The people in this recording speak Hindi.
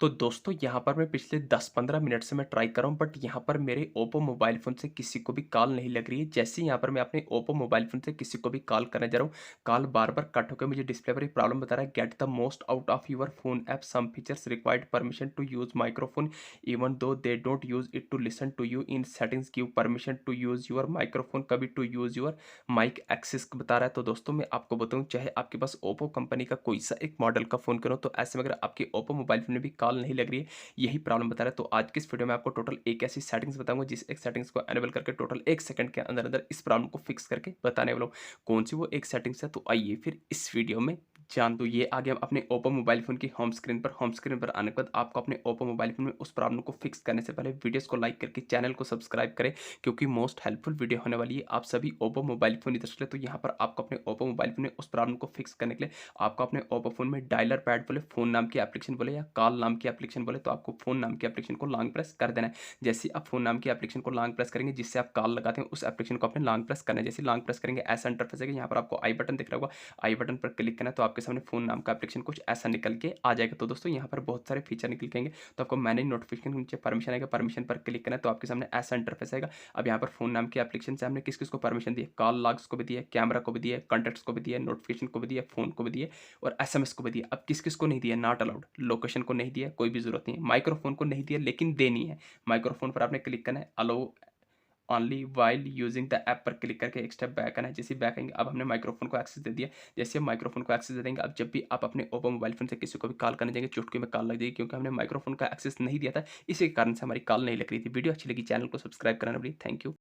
तो दोस्तों यहाँ पर मैं पिछले 10-15 मिनट से मैं ट्राई कर रहा हूँ बट यहाँ पर मेरे ओप्पो मोबाइल फ़ोन से किसी को भी कॉल नहीं लग रही है। जैसे ही यहाँ पर मैं अपने ओप्पो मोबाइल फ़ोन से किसी को भी कॉल करने जा रहा हूँ, कॉल बार-बार कट होकर मुझे डिस्प्ले पर एक प्रॉब्लम बता रहा है, get the most out of your phone app, some features required permission to use microphone even though they don't use it to listen to you in settings give permission to use your microphone कभी to use your mic access बता रहा है। तो दोस्तों मैं आपको बताऊँ, चाहे आपके पास ओप्पो कंपनी का कोई सा एक मॉडल का फ़ोन करो, तो ऐसे में अगर आपके ओप्पो मोबाइल फ़ोन में भी कॉल नहीं लग रही है, यही प्रॉब्लम बता रहा है। तो आज की इस वीडियो में आपको टोटल एक ऐसी सेटिंग्स बताऊंगा जिस एक सेटिंग्स को एनेबल करके टोटल 1 सेकंड के अंदर अंदर इस प्रॉब्लम को फिक्स करके बताने वाला हूँ। कौन सी वो एक सेटिंग्स है, तो आइए फिर इस वीडियो में जान। तो ये आ गया अपने ओप्पो मोबाइल फोन की होम स्क्रीन पर। होम स्क्रीन पर आने के बाद आपको अपने ओप्पो मोबाइल फोन में उस प्रॉब्लम को फिक्स करने से पहले वीडियोस को लाइक करके चैनल को सब्सक्राइब करें, क्योंकि मोस्ट हेल्पफुल वीडियो होने वाली है। आप सभी ओप्पो मोबाइल फोन यूजर्स के लिए, तो यहाँ पर आपको अपने ओप्पो मोबाइल फोन में उस प्रॉब्लम को फिक्स करने के लिए आपको अपने ओप्पो फ़ोन में डायलर पैड बोले, फ़ोन नाम की एप्लीकेशन बोले या कॉल नाम की एप्लीकेशन बोले, तो आपको फ़ोन नाम की एप्लीकेशन को लॉन्ग प्रेस कर देना है। जैसे ही आप फ़ोन नाम की एप्लीकेशन को लॉन्ग प्रेस करेंगे, जिससे आप कॉल लगाते हैं, उस एप्लीकेशन को आपने लॉन्ग प्रेस करना है। जैसे लॉन्ग प्रेस करेंगे ऐसा इंटरफेस आएगा, यहाँ पर आपको आई बटन दिख रहा होगा, आई बटन पर क्लिक करना है, तो आपके सामने फ़ोन नाम का एप्लीकेशन कुछ ऐसा निकल के आ जाएगा। तो दोस्तों यहाँ पर बहुत सारे फीचर निकल के आएंगे, तो आपको मैनेज नोटिफिकेशन के नीचे परमिशन आएगा, परमिशन पर क्लिक करना है, तो आपके सामने ऐसा इंटरफेस आएगा। अब यहाँ पर फ़ोन नाम की एप्लीकेशन से हमने किस किस को परमिशन दी है, कॉल लॉग्स को भी दिया है, कैमरा को भी दिया है, कॉन्टैक्ट्स को भी दिया है, नोटिफिकेशन को भी दिया है, फ़ोन को भी दिया है और एसएमएस को भी दिया। अब किस-किस को नहीं दिया, नॉट अलाउड, लोकेशन को नहीं दिया, कोई भी ज़रूरत नहीं है, माइक्रोफ़ोन को नहीं दिया लेकिन देनी है। माइक्रोफ़ोन पर आपने क्लिक करना है, allow only while using the app पर क्लिक करके एक स्टेप बैक आना है। जैसे ही बैक आएँगे, अब हमने माइक्रोफ़ोन को एक्सेस दे दिया। जैसे हम माइक्रोफ़ोन को एक्सेस दे देंगे, अब जब भी आप अपने ओप्पो मोबाइल फ़ोन से किसी को भी कॉल करने जाएँगे, चुटकी में कॉल लग जाएगी, क्योंकि हमने माइक्रोफ़ोन का एक्सेस नहीं दिया था, इसी के कारण से हमारी कॉल नहीं लग रही थी। वीडियो अच्छी लगी, चैनल को सब्सक्राइब करना ना भूलिए। Thank you.